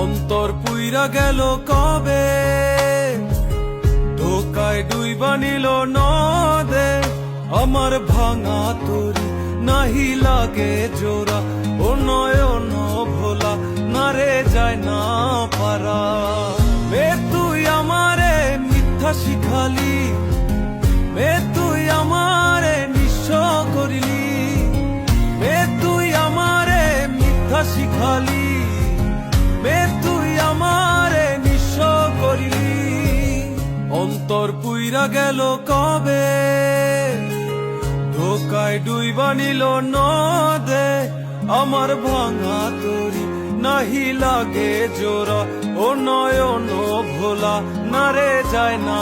অন্তর পুইরা গেল কবে, ধোকায় ডুইবা নিল নদে। আমার ভাঙা তরি নাহি লাগে জোড়া, ও নয়ন ভোলা না রে যায় না পারা। মে তুই আমারে মিথ্যা শিখালি, মে তুই আমারে নিঃস্ব করিলি, মে তুই আমারে মিথ্যা শিখালি, মে তুই আমারে নিঃস্ব করিলি। অন্তর পুইরা গেল কবে, ধোকায় ডুইবা নিল নদে। আমার ভাঙা তরি নাহি লাগে জোড়া, ও নয়ন ভোলা না রে যায় না